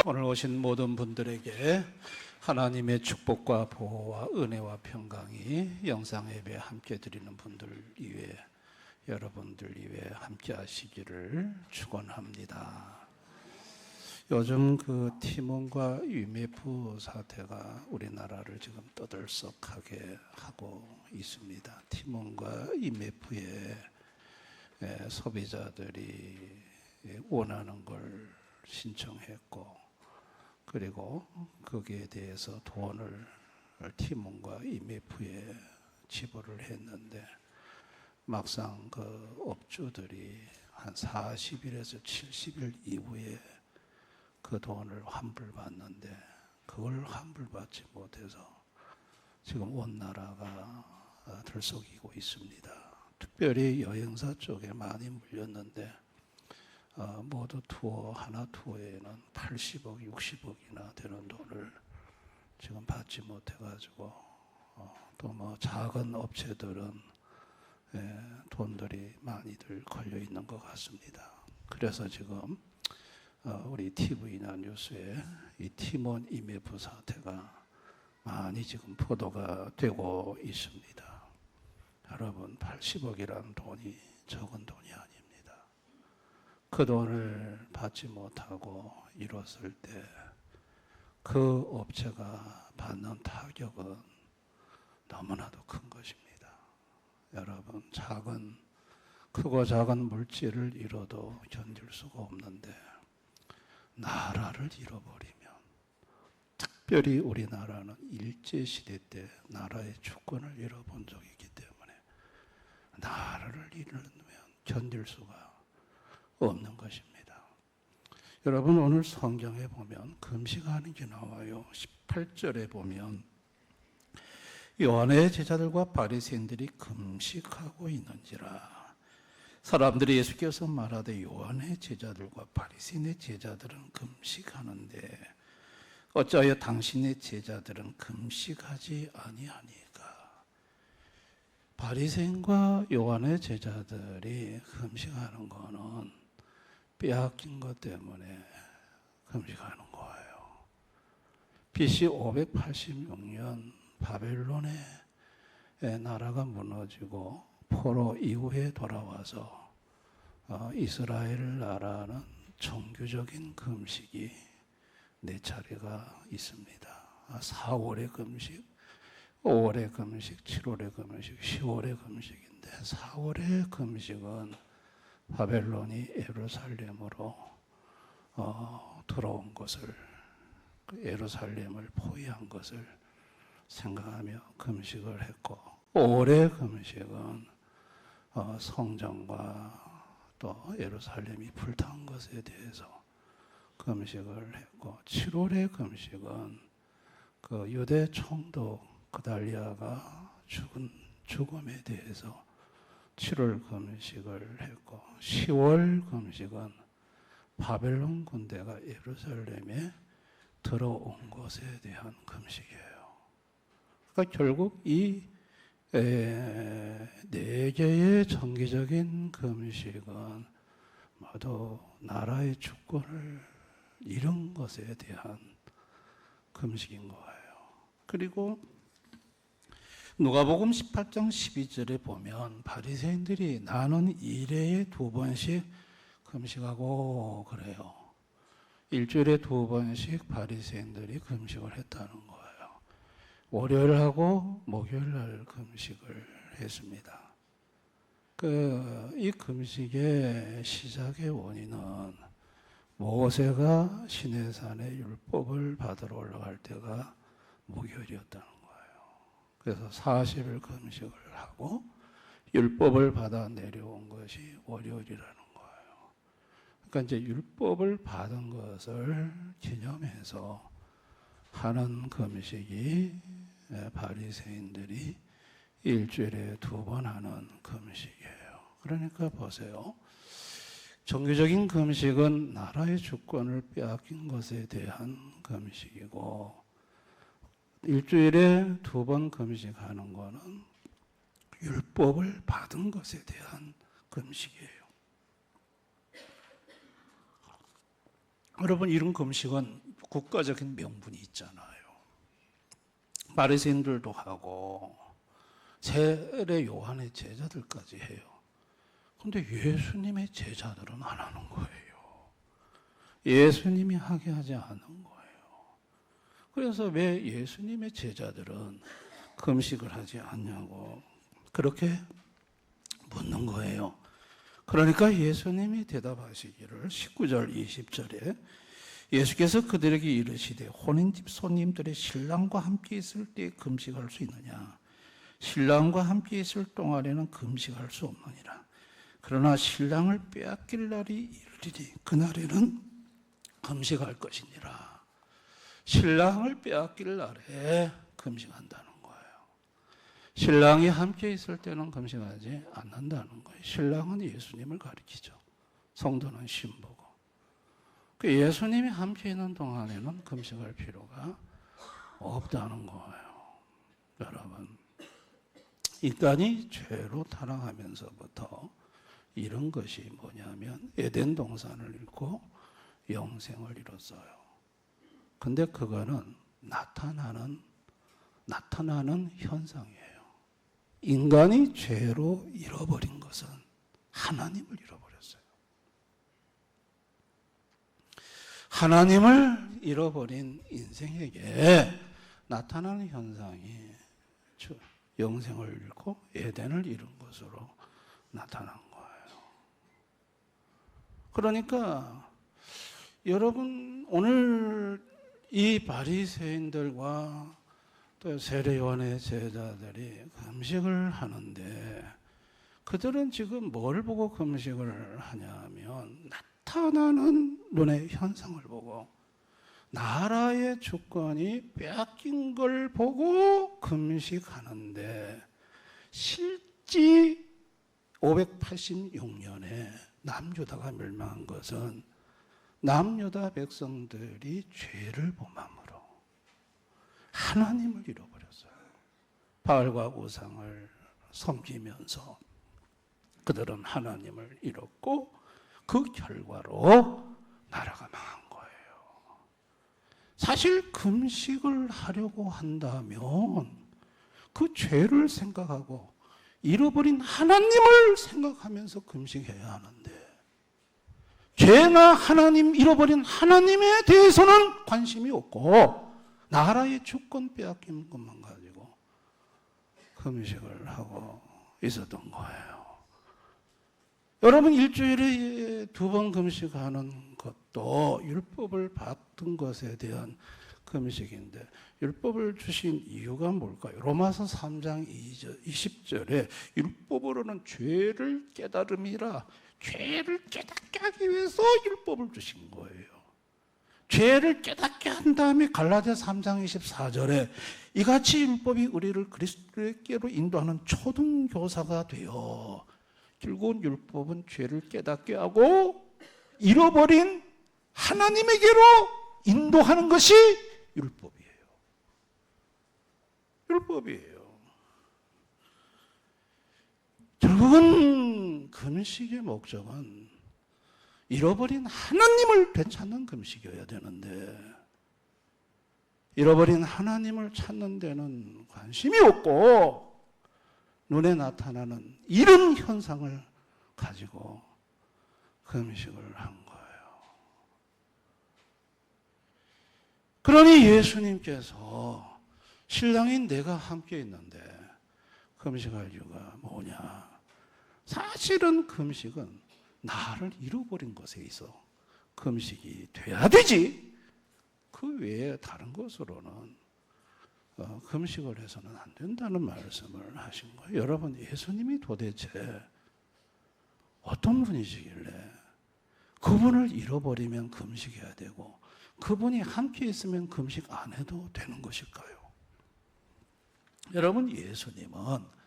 오늘 오신 모든 분들에게 하나님의 축복과 보호와 은혜와 평강이 영상 예배 함께 드리는 분들 이외에 여러분들 이외에 함께 하시기를 축원합니다. 요즘 그 티몬과 IMF 사태가 우리나라를 지금 떠들썩하게 하고 있습니다. 티몬과 IMF의 소비자들이 원하는 걸 신청했고, 그리고 거기에 대해서 돈을 티몬과 IMF에 지불을 했는데, 막상 그 업주들이 한 40일에서 70일 이후에 그 돈을 환불받는데, 그걸 환불받지 못해서 지금 온 나라가 들썩이고 있습니다. 특별히 여행사 쪽에 많이 물렸는데, 모두 투어, 하나 투어에는 80억, 60억이나 되는 돈을 지금 받지 못해가지고, 또 뭐 작은 업체들은 돈들이 많이들 걸려 있는 것 같습니다. 그래서 지금 우리 TV나 뉴스에 이 티몬 IMF 사태가 많이 지금 보도가 되고 있습니다. 여러분, 80억이라는 돈이 적은 돈이 아닙니다. 그 돈을 받지 못하고 이뤘을 때 그 업체가 받는 타격은 너무나도 큰 것입니다. 여러분, 크고 작은 물질을 잃어도 견딜 수가 없는데, 나라를 잃어버리면, 특별히 우리나라는 일제시대 때 나라의 주권을 잃어본 적이 있기 때문에 나라를 잃으면 견딜 수가 없는 것입니다. 여러분, 오늘 성경에 보면 금식하는 게 나와요. 18절에 보면 요한의 제자들과 바리새인들이 금식하고 있는지라. 사람들이 예수께서 말하되 요한의 제자들과 바리새인의 제자들은 금식하는데 어찌하여 당신의 제자들은 금식하지 아니하니까. 바리새인과 요한의 제자들이 금식하는 거는 빼앗긴 것 때문에 금식하는 거예요. BC 586년 바벨론의 나라가 무너지고 포로 이후에 돌아와서 이스라엘 나라는 정규적인 금식이 4차례가 있습니다. 4월의 금식, 5월의 금식, 7월의 금식, 10월의 금식인데, 4월의 금식은 바벨론이 예루살렘으로 들어온 것을, 예루살렘을 포위한 것을 생각하며 금식을 했고, 5월의 금식은 성전과 또 예루살렘이 불탄 것에 대해서 금식을 했고, 7월의 금식은 그 유대 총독 그달리아가 죽은 죽음에 대해서 7월 금식을 했고, 10월 금식은 바벨론 군대가 예루살렘에 들어온 것에 대한 금식이에요. 그러니까 결국 이 4개의 정기적인 금식은 모두 나라의 주권을 잃은 것에 대한 금식인 거예요. 그리고 누가복음 18장 12절에 보면 바리새인들이 나는 일회에 2번씩 금식하고 그래요. 일주일에 2번씩 바리새인들이 금식을 했다는 거예요. 월요일하고 목요일날 금식을 했습니다. 이 금식의 시작의 원인은 모세가 시내산에 율법을 받으러 올라갈 때가 목요일이었다는 거예요. 그래서 40일 금식을 하고 율법을 받아 내려온 것이 월요일이라는 거예요. 그러니까 이제 율법을 받은 것을 기념해서 하는 금식이 바리새인들이 일주일에 2번 하는 금식이에요. 그러니까 보세요. 정규적인 금식은 나라의 주권을 빼앗긴 것에 대한 금식이고, 일주일에 2번 금식하는 것은 율법을 받은 것에 대한 금식이에요. 여러분, 이런 금식은 국가적인 명분이 있잖아요. 바리새인들도 하고 세례 요한의 제자들까지 해요. 근데 예수님의 제자들은 안 하는 거예요. 예수님이 하게 하지 않은 거예요. 그래서 왜 예수님의 제자들은 금식을 하지 않냐고 그렇게 묻는 거예요. 그러니까 예수님이 대답하시기를 19절 20절에 예수께서 그들에게 이르시되 혼인집 손님들의 신랑과 함께 있을 때 금식할 수 있느냐? 신랑과 함께 있을 동안에는 금식할 수 없느니라. 그러나 신랑을 빼앗길 날이 이르리니 그날에는 금식할 것이니라. 신랑을 빼앗길 날에 금식한다는 거예요. 신랑이 함께 있을 때는 금식하지 않는다는 거예요. 신랑은 예수님을 가리키죠. 성도는 신부고. 예수님이 함께 있는 동안에는 금식할 필요가 없다는 거예요. 여러분, 인간이 죄로 타락하면서부터 이런 것이 뭐냐면 에덴 동산을 잃고 영생을 잃었어요. 근데 그거는 나타나는 현상이에요. 인간이 죄로 잃어버린 것은 하나님을 잃어버렸어요. 하나님을 잃어버린 인생에게 나타나는 현상이 영생을 잃고 에덴을 잃은 것으로 나타난 거예요. 그러니까 여러분, 오늘 이 바리새인들과 또 세례 요한의 제자들이 금식을 하는데 그들은 지금 뭘 보고 금식을 하냐면 나타나는 눈의 현상을 보고 나라의 주권이 빼앗긴 걸 보고 금식하는데 실제 586년에 남유다가 멸망한 것은 남유다 백성들이 죄를 범함으로 하나님을 잃어버렸어요. 바알과 우상을 섬기면서 그들은 하나님을 잃었고 그 결과로 나라가 망한 거예요. 사실 금식을 하려고 한다면 그 죄를 생각하고 잃어버린 하나님을 생각하면서 금식해야 하는데 죄나 하나님, 잃어버린 하나님에 대해서는 관심이 없고 나라의 주권 빼앗긴 것만 가지고 금식을 하고 있었던 거예요. 여러분, 일주일에 2번 금식하는 것도 율법을 받은 것에 대한 금식인데 율법을 주신 이유가 뭘까요? 로마서 3장 20절에 율법으로는 죄를 깨달음이라, 죄를 깨닫게 하기 위해서 율법을 주신 거예요. 죄를 깨닫게 한 다음에 갈라디아 3장 24절에 이같이 율법이 우리를 그리스도께로 인도하는 초등교사가 되어 결국은 율법은 죄를 깨닫게 하고 잃어버린 하나님에게로 인도하는 것이 율법이에요. 율법이에요. 결국은 금식의 목적은 잃어버린 하나님을 되찾는 금식이어야 되는데 잃어버린 하나님을 찾는 데는 관심이 없고 눈에 나타나는 이런 현상을 가지고 금식을 한 거예요. 그러니 예수님께서 신랑인 내가 함께 있는데 금식할 이유가 뭐냐? 사실은 금식은 나를 잃어버린 것에 있어 금식이 돼야 되지. 그 외에 다른 것으로는 금식을 해서는 안 된다는 말씀을 하신 거예요. 여러분, 예수님이 도대체 어떤 분이시길래 그분을 잃어버리면 금식해야 되고 그분이 함께 있으면 금식 안 해도 되는 것일까요? 여러분, 예수님은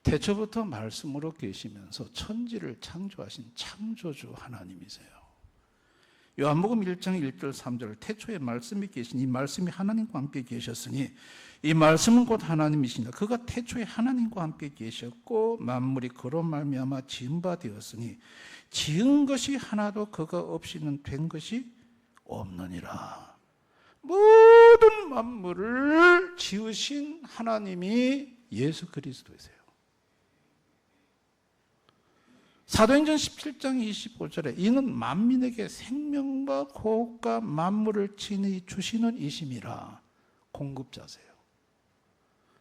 태초부터 말씀으로 계시면서 천지를 창조하신 창조주 하나님이세요. 요한복음 1장 1절 3절 태초에 말씀이 계시니 이 말씀이 하나님과 함께 계셨으니 이 말씀은 곧 하나님이시니라. 그가 태초에 하나님과 함께 계셨고 만물이 그로 말미암아 지은 바 되었으니 지은 것이 하나도 그가 없이는 된 것이 없느니라. 모든 만물을 지으신 하나님이 예수 그리스도이세요. 사도행전 17장 25절에 이는 만민에게 생명과 호흡과 만물을 친히 주시는 이심이라. 공급자세요.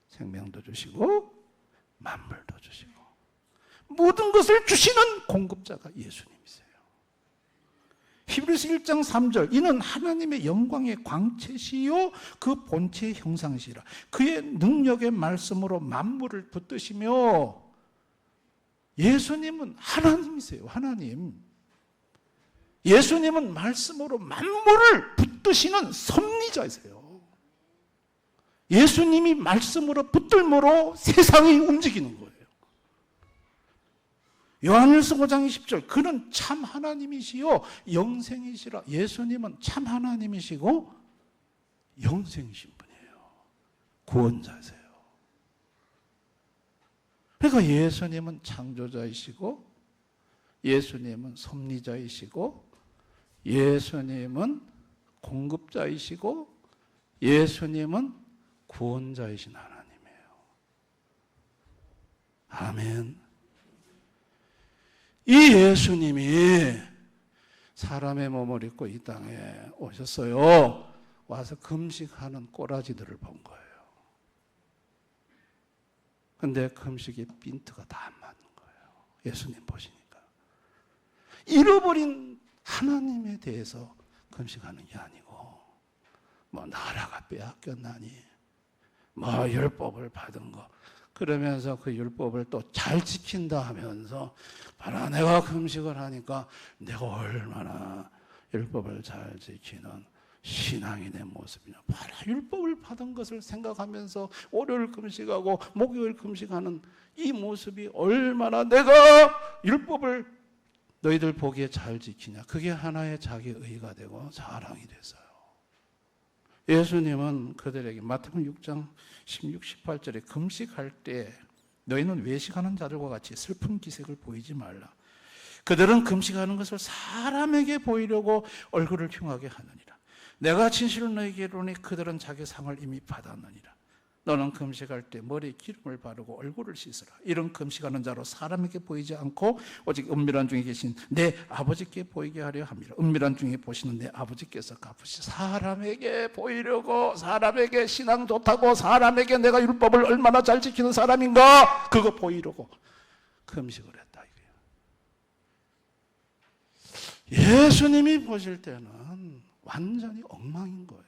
생명도 주시고 만물도 주시고 모든 것을 주시는 공급자가 예수님이세요. 히브리서 1장 3절 이는 하나님의 영광의 광채시요 그 본체의 형상이시라. 그의 능력의 말씀으로 만물을 붙드시며, 예수님은 하나님이세요. 하나님. 예수님은 말씀으로 만물을 붙드시는 섭리자이세요. 예수님이 말씀으로 붙들므로 세상이 움직이는 거예요. 요한일서 5장 20절 그는 참 하나님이시요 영생이시라. 예수님은 참 하나님이시고 영생이신 분이에요. 구원자이세요. 그러니까 예수님은 창조자이시고 예수님은 섭리자이시고 예수님은 공급자이시고 예수님은 구원자이신 하나님이에요. 아멘. 이 예수님이 사람의 몸을 입고 이 땅에 오셨어요. 와서 금식하는 꼬라지들을 본 거예요. 근데 금식의 핀트가 다 안 맞는 거예요. 예수님 보시니까. 잃어버린 하나님에 대해서 금식하는 게 아니고, 뭐 나라가 빼앗겼나니, 뭐 율법을 받은 거, 그러면서 그 율법을 또 잘 지킨다 하면서, 봐라 내가 금식을 하니까 내가 얼마나 율법을 잘 지키는 신앙이 내 모습이냐. 봐라 율법을 받은 것을 생각하면서 월요일 금식하고 목요일 금식하는 이 모습이 얼마나 내가 율법을 너희들 보기에 잘 지키냐. 그게 하나의 자기 의가 되고 자랑이 됐어요. 예수님은 그들에게 마태복음 6장 16, 18절에 금식할 때 너희는 외식하는 자들과 같이 슬픈 기색을 보이지 말라. 그들은 금식하는 것을 사람에게 보이려고 얼굴을 흉하게 하느니라. 내가 진실로 너희에게 이르노니 그들은 자기 상을 이미 받았느니라. 너는 금식할 때 머리에 기름을 바르고 얼굴을 씻으라. 이런 금식하는 자로 사람에게 보이지 않고 오직 은밀한 중에 계신 내 아버지께 보이게 하려 합니다. 은밀한 중에 보시는 내 아버지께서 갚으시. 사람에게 보이려고, 사람에게 신앙 좋다고, 사람에게 내가 율법을 얼마나 잘 지키는 사람인가, 그거 보이려고 금식을 했다 이거예요. 예수님이 보실 때는 완전히 엉망인 거예요.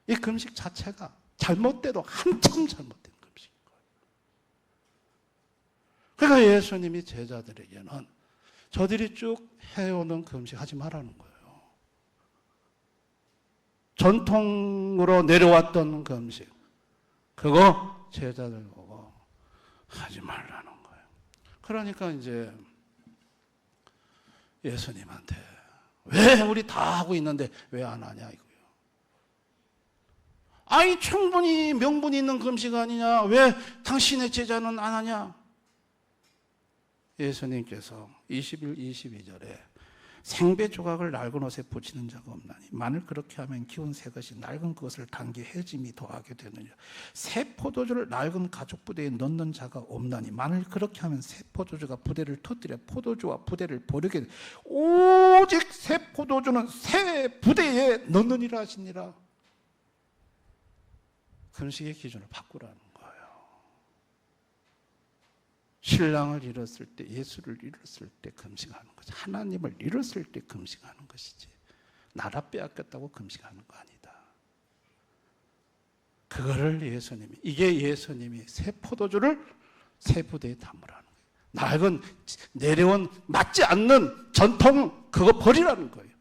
이 금식 자체가 잘못돼도 한참 잘못된 금식인 거예요. 그러니까 예수님이 제자들에게는 저들이 쭉 해오는 금식 하지 말라는 거예요. 전통으로 내려왔던 금식, 그거 제자들 보고 하지 말라는 거예요. 그러니까 이제 예수님한테 왜 우리 다 하고 있는데 왜 안 하냐 이거예요. 아이 충분히 명분이 있는 금식 아니냐, 왜 당신의 제자는 안 하냐. 예수님께서 21, 22절에 생배 조각을 낡은 옷에 붙이는 자가 없나니 만일 그렇게 하면 기운 새 것이 낡은 것을 당겨 해짐이 더하게 되느니라. 새 포도주를 낡은 가죽 부대에 넣는 자가 없나니 만일 그렇게 하면 새 포도주가 부대를 터뜨려 포도주와 부대를 버리게 돼. 오직 새 포도주는 새 부대에 넣느니라 하시니라. 금식의 기준을 바꾸라는 거예요. 신랑을 잃었을 때, 예수를 잃었을 때 금식하는 거지. 하나님을 잃었을 때 금식하는 것이지. 나라 빼앗겼다고 금식하는 거 아니다. 그거를 예수님이, 이게 예수님이 새 포도주를 새 부대에 담으라는 거예요. 낡은 내려온 맞지 않는 전통 그거 버리라는 거예요.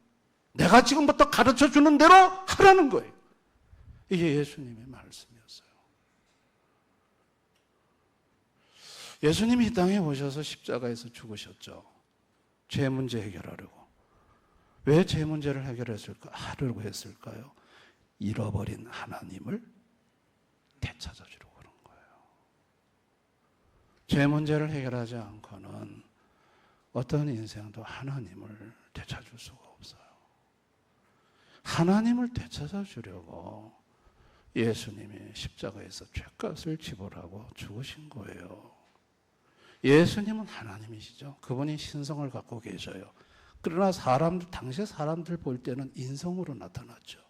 내가 지금부터 가르쳐 주는 대로 하라는 거예요. 이게 예수님의 말씀이었어요. 예수님이 이 땅에 오셔서 십자가에서 죽으셨죠. 죄 문제 해결하려고. 왜 죄 문제를 하려고 했을까요? 잃어버린 하나님을 되찾아주려고 그런 거예요. 죄 문제를 해결하지 않고는 어떤 인생도 하나님을 되찾을 수가 없어요. 하나님을 되찾아 주려고 예수님이 십자가에서 죄값을 지불하고 죽으신 거예요. 예수님은 하나님이시죠. 그분이 신성을 갖고 계셔요. 그러나 당시 사람들 볼 때는 인성으로 나타났죠.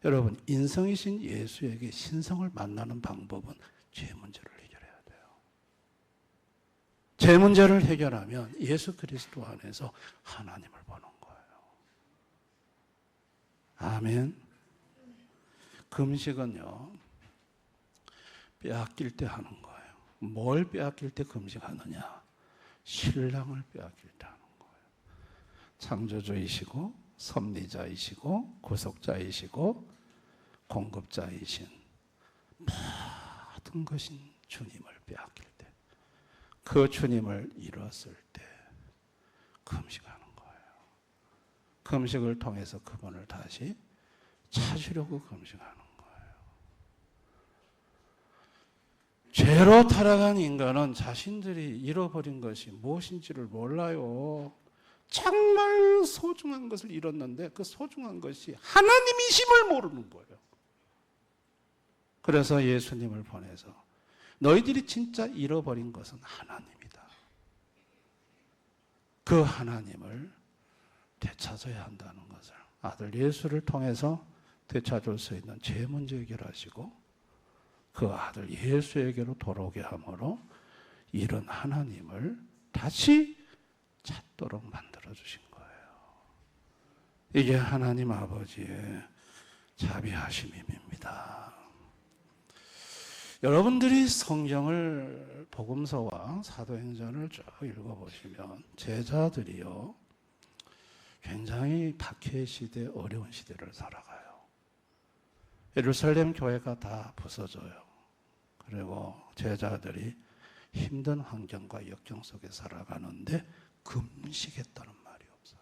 여러분, 인성이신 예수에게 신성을 만나는 방법은 죄 문제를 해결해야 돼요. 죄 문제를 해결하면 예수 그리스도 안에서 하나님을 보는 거예요. 아멘. 금식은요, 빼앗길 때 하는 거예요. 뭘 빼앗길 때 금식하느냐? 신랑을 빼앗길 때 하는 거예요. 창조주이시고 섭리자이시고 구속자이시고 공급자이신 모든 것인 주님을 빼앗길 때, 그 주님을 잃었을 때 금식하는 거예요. 금식을 통해서 그분을 다시 찾으려고 금식하는 거예요. 죄로 타락한 인간은 자신들이 잃어버린 것이 무엇인지를 몰라요. 정말 소중한 것을 잃었는데 그 소중한 것이 하나님이심을 모르는 거예요. 그래서 예수님을 보내서 너희들이 진짜 잃어버린 것은 하나님이다. 그 하나님을 되찾아야 한다는 것을 아들 예수를 통해서 되찾을 수 있는 죄 문제 해결하시고 그 아들 예수에게로 돌아오게 함으로 이런 하나님을 다시 찾도록 만들어주신 거예요. 이게 하나님 아버지의 자비하심입니다. 여러분들이 성경을 복음서와 사도행전을 쭉 읽어보시면 제자들이요 굉장히 박해 시대, 어려운 시대를 살아가요. 예루살렘 교회가 다 부서져요. 그리고 제자들이 힘든 환경과 역경 속에 살아가는데 금식했다는 말이 없어요.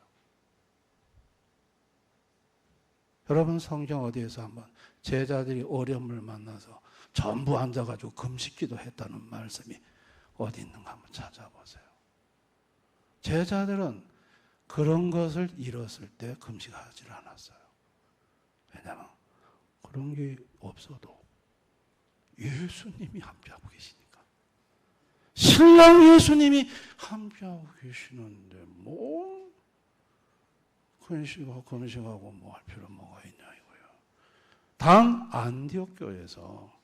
여러분 성경 어디에서 한번 제자들이 어려움을 만나서 전부 앉아가지고 금식기도 했다는 말씀이 어디 있는가 한번 찾아보세요. 제자들은 그런 것을 잃었을 때 금식하지 않았어요. 왜냐하면 그런 게 없어도 예수님이 함께하고 계시니까. 신랑 예수님이 함께하고 계시는데 뭐 금식하고 뭐 할 필요 뭐가 있냐 이거예요. 당 안디옥 교회에서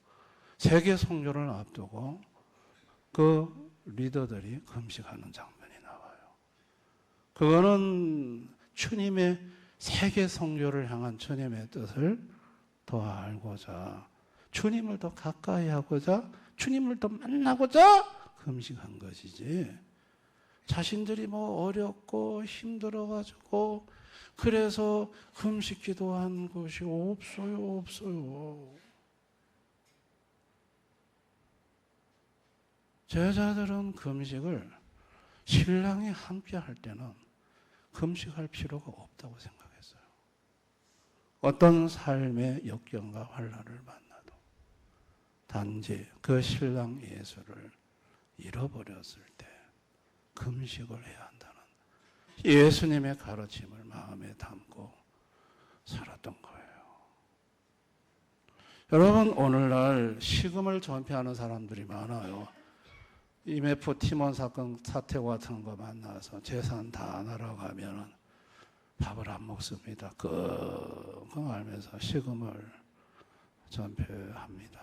세계 성교를 앞두고 그 리더들이 금식하는 장면이 나와요. 그거는 주님의 세계 성교를 향한 주님의 뜻을 더 알고자, 주님을 더 가까이 하고자, 주님을 더 만나고자 금식한 것이지, 자신들이 뭐 어렵고 힘들어가지고 그래서 금식 기도한 것이 없어요. 제자들은 금식을 신랑이 함께 할 때는 금식할 필요가 없다고 생각했어요. 어떤 삶의 역경과 환난을 만나도 단지 그 신랑 예수를 잃어버렸을 때 금식을 해야 한다는 예수님의 가르침을 마음에 담고 살았던 거예요. 여러분 오늘날 식음을 전폐하는 사람들이 많아요. IMF 팀원 사건 사태와 같은 거 만나서 재산 다 날아가면은 밥을 안 먹습니다. 끙끙 앓면서 식음을 전폐합니다.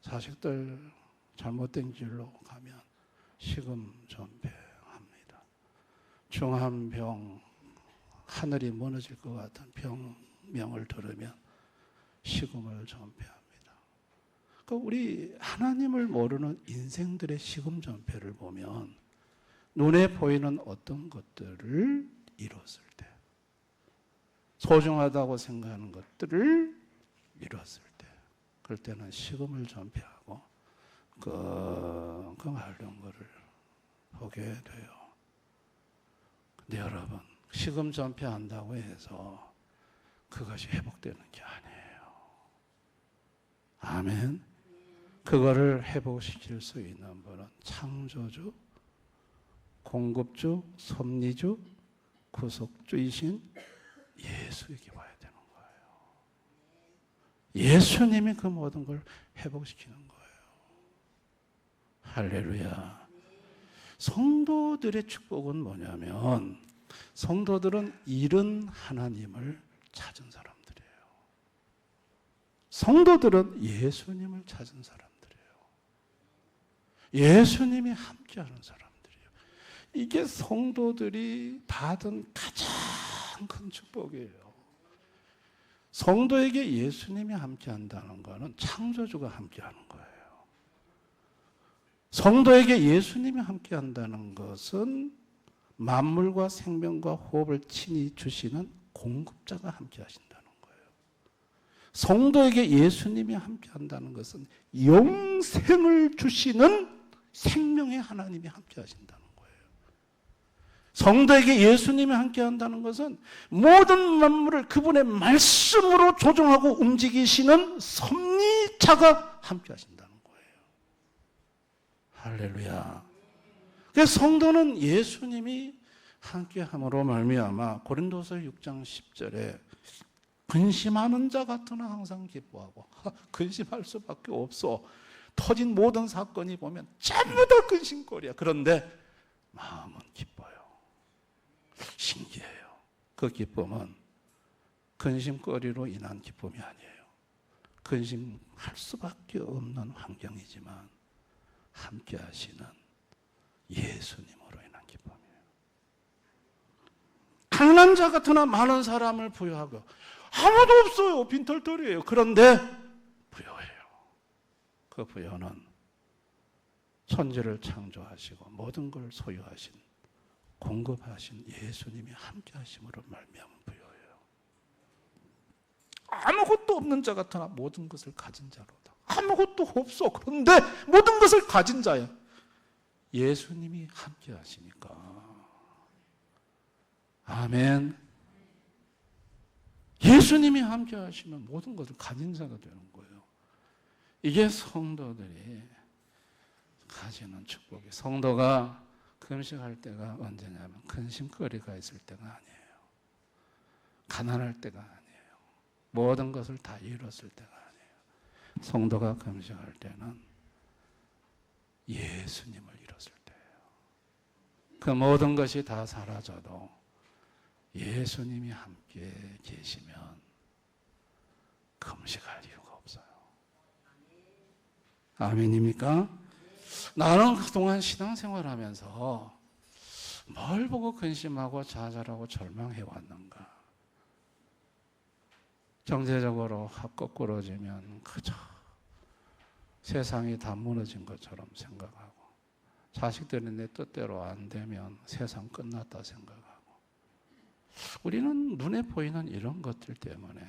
자식들 잘못된 길로 가면 식음 전폐합니다. 중한병, 하늘이 무너질 것 같은 병명을 들으면 식음을 전폐합니다. 우리 하나님을 모르는 인생들의 식음 전폐를 보면 눈에 보이는 어떤 것들을 잃었을 때, 소중하다고 생각하는 것들을 잃었을 때, 그럴 때는 식음을 전폐하고 끙끙 앓는 것을 보게 돼요. 근데 여러분, 식음 전폐한다고 해서 그것이 회복되는 게 아니에요. 아멘. 그거를 회복시킬 수 있는 분은 창조주, 공급주, 섭리주, 구속주이신 예수에게 와야 되는 예수님이 그 모든 걸 회복시키는 거예요. 할렐루야. 성도들의 축복은 뭐냐면 성도들은 잃은 하나님을 찾은 사람들이에요. 성도들은 예수님을 찾은 사람들이에요. 예수님이 함께하는 사람들이에요. 이게 성도들이 받은 가장 큰 축복이에요. 성도에게 예수님이 함께한다는 것은 창조주가 함께하는 거예요. 성도에게 예수님이 함께한다는 것은 만물과 생명과 호흡을 친히 주시는 공급자가 함께하신다는 거예요. 성도에게 예수님이 함께한다는 것은 영생을 주시는 생명의 하나님이 함께하신다는 거예요. 성도에게 예수님이 함께한다는 것은 모든 만물을 그분의 말씀으로 조종하고 움직이시는 섭리자가 함께하신다는 거예요. 할렐루야. 그래서 성도는 예수님이 함께함으로 말미암아 고린도서 6장 10절에 근심하는 자 같으나 항상 기뻐하고 근심할 수밖에 없어. 터진 모든 사건이 보면 전부 다 근심거리야. 그런데 마음은 기뻐요. 신기해요. 그 기쁨은 근심거리로 인한 기쁨이 아니에요. 근심할 수밖에 없는 환경이지만 함께 하시는 예수님으로 인한 기쁨이에요. 가난한 자 같으나 많은 사람을 부여하고 아무도 없어요. 빈털털이에요. 그런데 부여해요. 그 부여는 천지를 창조하시고 모든 걸 소유하신 공급하신 예수님이 함께 하심으로 말미암은 부여예요. 아무것도 없는 자 같으나 모든 것을 가진 자로다. 아무것도 없어. 그런데 모든 것을 가진 자야. 예수님이 함께 하시니까. 아멘. 예수님이 함께 하시면 모든 것을 가진 자가 되는 거예요. 이게 성도들이 가지는 축복이에요. 성도가 금식할 때가 언제냐면 근심거리가 있을 때가 아니에요. 가난할 때가 아니에요. 모든 것을 다 잃었을 때가 아니에요. 성도가 금식할 때는 예수님을 잃었을 때예요. 그 모든 것이 다 사라져도 예수님이 함께 계시면 금식할 이유가 없어요. 아멘입니까? 나는 그동안 신앙생활하면서 뭘 보고 근심하고 좌절하고 절망해 왔는가? 경제적으로 확 거꾸러지면 그저 세상이 다 무너진 것처럼 생각하고, 자식들이 내 뜻대로 안 되면 세상 끝났다 생각하고, 우리는 눈에 보이는 이런 것들 때문에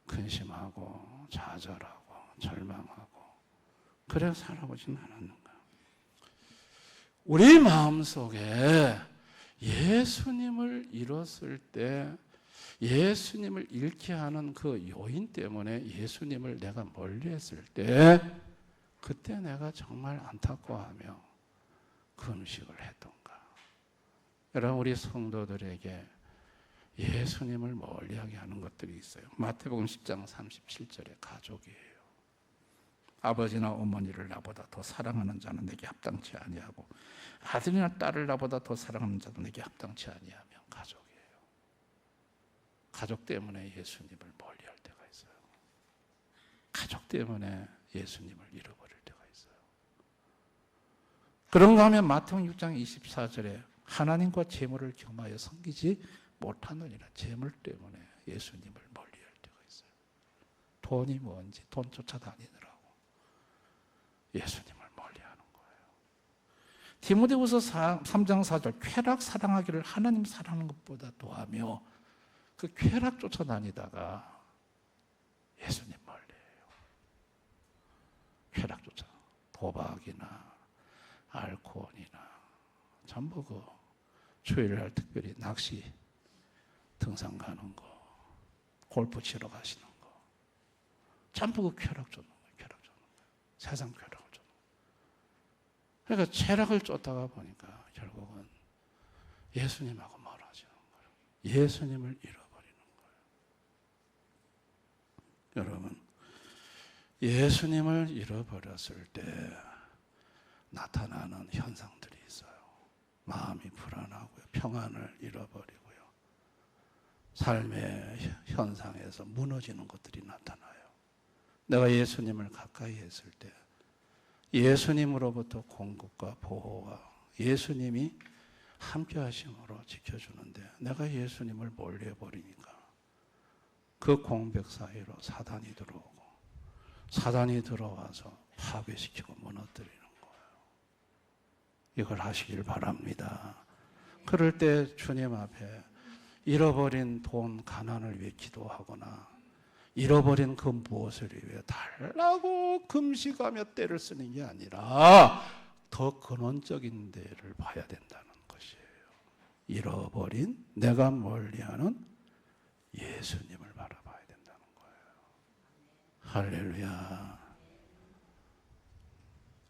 근심하고 좌절하고 절망하고 그래 살아오진 않았는가? 우리 마음속에 예수님을 잃었을 때, 예수님을 잃게 하는 그 요인 때문에 예수님을 내가 멀리했을 때, 그때 내가 정말 안타까워하며 금식을 했던가? 여러분, 우리 성도들에게 예수님을 멀리하게 하는 것들이 있어요. 마태복음 10장 37절에 가족이에요. 아버지나 어머니를 나보다 더 사랑하는 자는 내게 합당치 아니하고 아들이나 딸을 나보다 더 사랑하는 자도 내게 합당치 아니하며 가족이에요. 가족 때문에 예수님을 멀리할 때가 있어요. 가족 때문에 예수님을 잃어버릴 때가 있어요. 그런가 하면 마태복음 6장 24절에 하나님과 재물을 겸하여 섬기지 못하느니라. 재물 때문에 예수님을 멀리할 때가 있어요. 돈이 뭔지 돈 쫓아다니느라고 예수님을 멀리하는 거예요. 디모데후서 3장 4절 쾌락 사랑하기를 하나님 사랑하는 것보다 더하며, 그 쾌락 쫓아다니다가 예수님 멀리해요. 쾌락 쫓아 도박이나 알코올이나 전부 그 주일날 특별히 낚시 등산 가는 거, 골프 치러 가시는 거, 전부 그 쾌락 쫓는 거예요. 쾌락 쫓는 거예요. 세상 쾌락을 쫓는 거예요. 그러니까 쾌락을 쫓다가 보니까 결국은 예수님하고 멀어지는 거예요. 예수님을 잃어버리는 거예요. 여러분, 예수님을 잃어버렸을 때 나타나는 현상들이 있어요. 마음이 불안하고요, 평안을 잃어버리고요, 삶의 현상에서 무너지는 것들이 나타나요. 내가 예수님을 가까이 했을 때 예수님으로부터 공급과 보호와 예수님이 함께 하심으로 지켜주는데, 내가 예수님을 멀리해버리니까 그 공백 사이로 사단이 들어오고, 사단이 들어와서 파괴시키고 무너뜨리는 거예요. 이걸 하시길 바랍니다. 그럴 때 주님 앞에 잃어버린 돈, 가난을 위해 기도하거나 잃어버린 그 무엇을 위해 달라고 금식하며 때를 쓰는 게 아니라 더 근원적인 데를 봐야 된다는 것이에요. 잃어버린, 내가 멀리하는 예수님을 바라봐야 된다는 거예요. 할렐루야.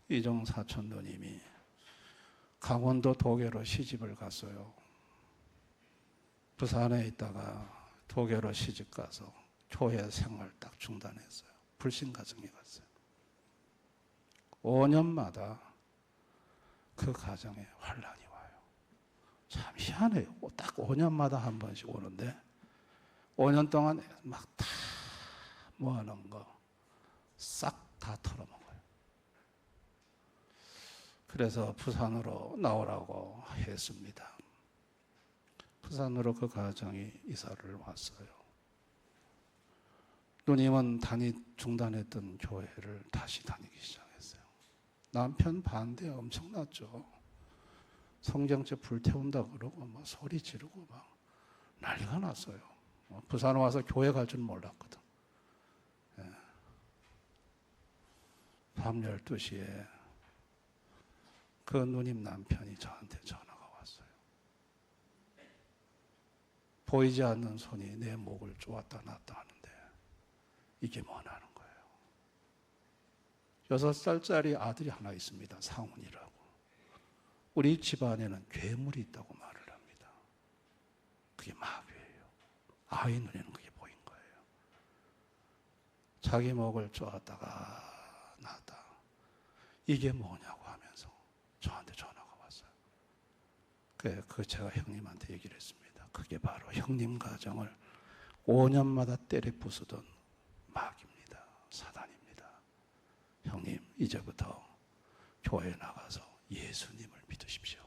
이종 사촌도님이 강원도 도계로 시집을 갔어요. 부산에 있다가 도계로 시집 가서 교회 생활 딱 중단했어요. 불신 가정에 갔어요. 5년마다 그 가정에 환란이 와요. 참 희한해요. 딱 5년마다 한 번씩 오는데 5년 동안 막 다 모아놓은 거 싹 다 털어먹어요. 그래서 부산으로 나오라고 했습니다. 부산으로 그 가정이 이사를 왔어요. 누님은 중단했던 교회를 다시 다니기 시작했어요. 남편 반대 엄청났죠. 성경책 불태운다 그러고 막 소리 지르고 막 난리가 났어요. 부산 와서 교회 갈 줄 몰랐거든. 밤 12시에 그 누님 남편이 저한테 전화가 왔어요. 보이지 않는 손이 내 목을 쪼았다 놨다 하는데 이게 뭐냐는 거예요. 6살짜리 아들이 하나 있습니다. 상훈이라고. 우리 집안에는 괴물이 있다고 말을 합니다. 그게 마귀예요. 아이 눈에는 그게 보인 거예요. 자기 목을 쪼았다가 놨다. 이게 뭐냐고 하면서 저한테 전화가 왔어요. 그 제가 형님한테 얘기를 했습니다. 그게 바로 형님 가정을 5년마다 때려 부수던 마귀입니다. 사단입니다. 형님, 이제부터 교회에 나가서 예수님을 믿으십시오.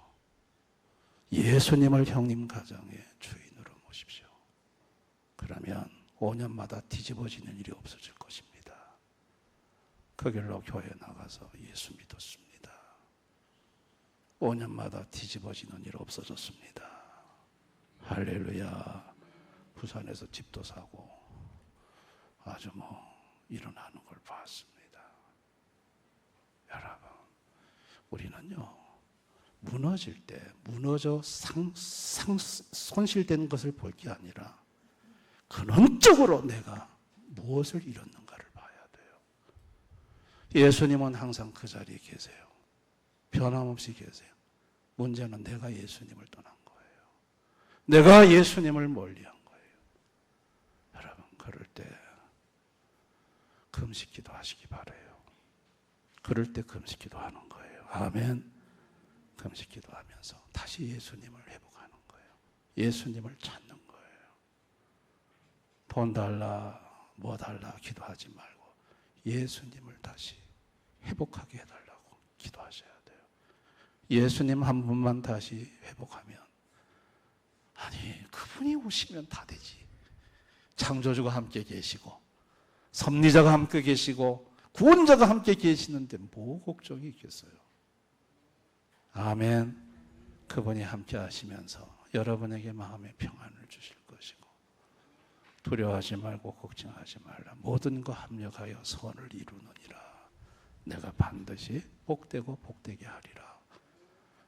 예수님을 형님 가정의 주인으로 모십시오. 그러면 5년마다 뒤집어지는 일이 없어질 것입니다. 그 길로 교회에 나가서 예수 믿었습니다. 5년마다 뒤집어지는 일 없어졌습니다. 할렐루야. 부산에서 집도 사고 아주 일어나는 걸 봤습니다. 여러분, 우리는요, 무너질 때 무너져 손실된 것을 볼 게 아니라 근원적으로 내가 무엇을 잃었는가를 봐야 돼요. 예수님은 항상 그 자리에 계세요. 변함없이 계세요. 문제는 내가 예수님을 떠난 거예요. 내가 예수님을 멀리한 거예요. 여러분, 그럴 때 금식기도 하시기 바라요. 그럴 때 금식기도 하는 거예요. 아멘. 금식기도 하면서 다시 예수님을 회복하는 거예요. 예수님을 찾는 거예요. 돈 달라, 뭐 달라 기도하지 말고 예수님을 다시 회복하게 해달라고 기도하셔야 돼요. 예수님 한 분만 다시 회복하면, 아니 그분이 오시면 다 되지. 창조주가 함께 계시고 섭리자가 함께 계시고 구원자가 함께 계시는데 뭐 걱정이 있겠어요. 아멘. 그분이 함께 하시면서 여러분에게 마음의 평안을 주실 것이고, 두려워하지 말고 걱정하지 말라. 모든 거 합력하여 선을 이루느니라. 내가 반드시 복되고 복되게 하리라.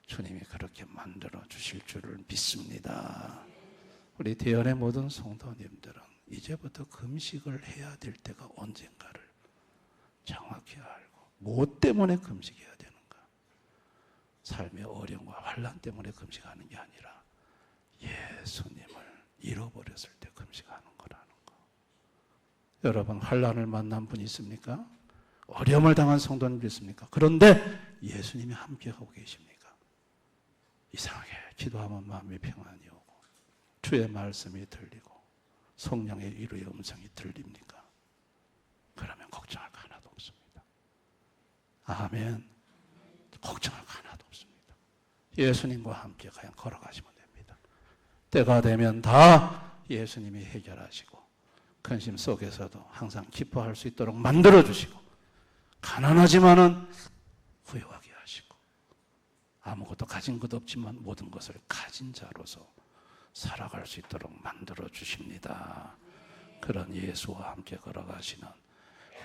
주님이 그렇게 만들어 주실 줄을 믿습니다. 우리 대연의 모든 성도님들은 이제부터 금식을 해야 될 때가 언젠가를 정확히 알고, 무엇 때문에 금식해야 되는가? 삶의 어려움과 환난 때문에 금식하는 게 아니라 예수님을 잃어버렸을 때 금식하는 거라는 거. 여러분, 환난을 만난 분이 있습니까? 어려움을 당한 성도님이 있습니까? 그런데 예수님이 함께하고 계십니까? 이상하게 기도하면 마음의 평안이 오고 주의 말씀이 들리고 성령의 위로의 음성이 들립니까? 그러면 걱정할 거 하나도 없습니다. 아멘. 걱정할 거 하나도 없습니다. 예수님과 함께 그냥 걸어가시면 됩니다. 때가 되면 다 예수님이 해결하시고 근심 속에서도 항상 기뻐할 수 있도록 만들어주시고 가난하지만은 부유하게 하시고 아무것도 가진 것 없지만 모든 것을 가진 자로서 살아갈 수 있도록 만들어주십니다. 그런 예수와 함께 걸어가시는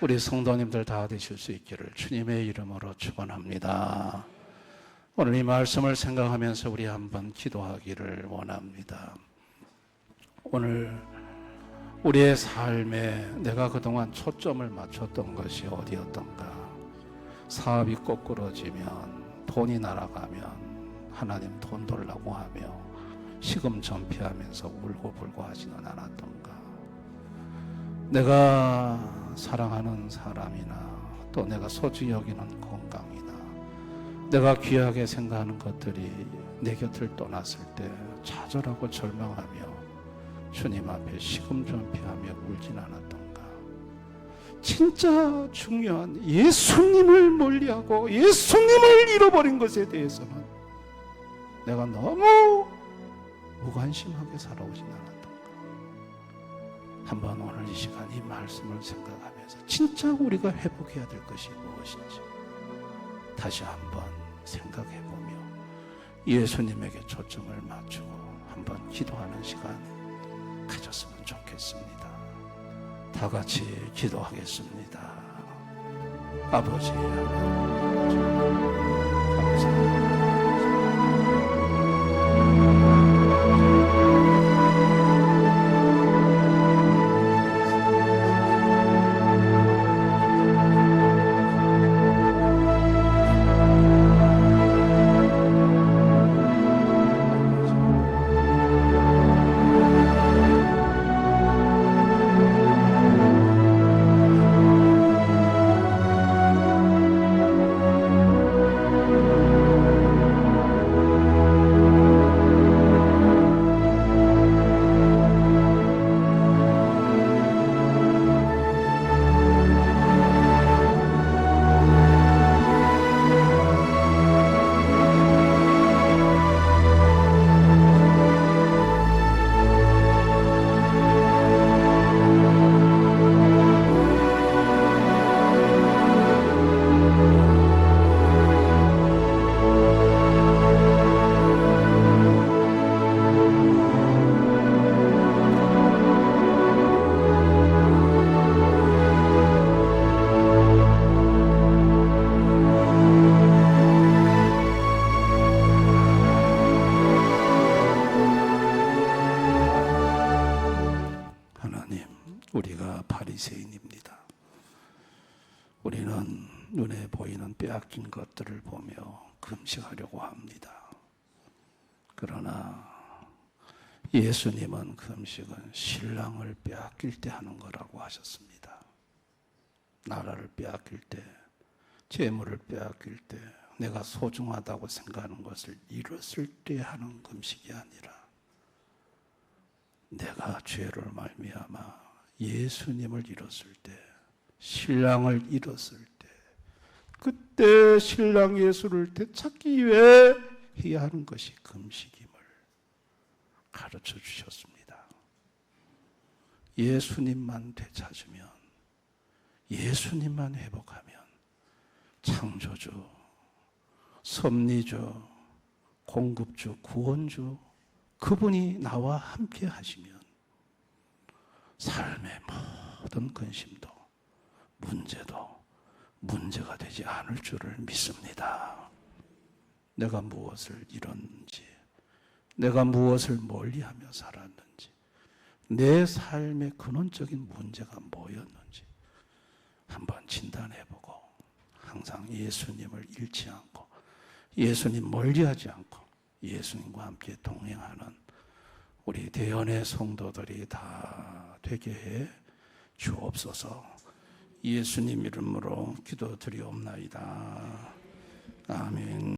우리 성도님들 다 되실 수 있기를 주님의 이름으로 축원합니다. 오늘 이 말씀을 생각하면서 우리 한번 기도하기를 원합니다. 오늘 우리의 삶에 내가 그동안 초점을 맞췄던 것이 어디였던가? 사업이 꼬꾸러지면, 돈이 날아가면 하나님 돈 달라고 하며 시금전폐하면서 울고불고 하지는 않았던가? 내가 사랑하는 사람이나 또 내가 소중히 여기는 건강이나 내가 귀하게 생각하는 것들이 내 곁을 떠났을 때 좌절하고 절망하며 주님 앞에 시금전폐하며 울진 않았던가? 진짜 중요한 예수님을 멀리하고 예수님을 잃어버린 것에 대해서는 내가 너무 무관심하게 살아오진 않았던가? 한번 오늘 이 시간 이 말씀을 생각하면서 진짜 우리가 회복해야 될 것이 무엇인지 다시 한번 생각해보며 예수님에게 초점을 맞추고 한번 기도하는 시간 가졌으면 좋겠습니다. 다 같이 기도하겠습니다. 아버지, 감사합니다. 우리가 바리새인입니다. 우리는 눈에 보이는 빼앗긴 것들을 보며 금식하려고 합니다. 그러나 예수님은 금식은 신랑을 빼앗길 때 하는 거라고 하셨습니다. 나라를 빼앗길 때, 재물을 빼앗길 때, 내가 소중하다고 생각하는 것을 잃었을 때 하는 금식이 아니라 내가 죄를 말미암아 예수님을 잃었을 때, 신랑을 잃었을 때, 그때 신랑 예수를 되찾기 위해 해야 하는 것이 금식임을 가르쳐 주셨습니다. 예수님만 되찾으면, 예수님만 회복하면 창조주, 섭리주, 공급주, 구원주 그분이 나와 함께 하시면 삶의 모든 근심도 문제도 문제가 되지 않을 줄을 믿습니다. 내가 무엇을 잃었는지, 내가 무엇을 멀리하며 살았는지, 내 삶의 근원적인 문제가 뭐였는지 한번 진단해보고 항상 예수님을 잃지 않고 예수님 멀리하지 않고 예수님과 함께 동행하는 우리 대연의 성도들이 다 되게 해 주옵소서. 예수님 이름으로 기도드리옵나이다. 아멘.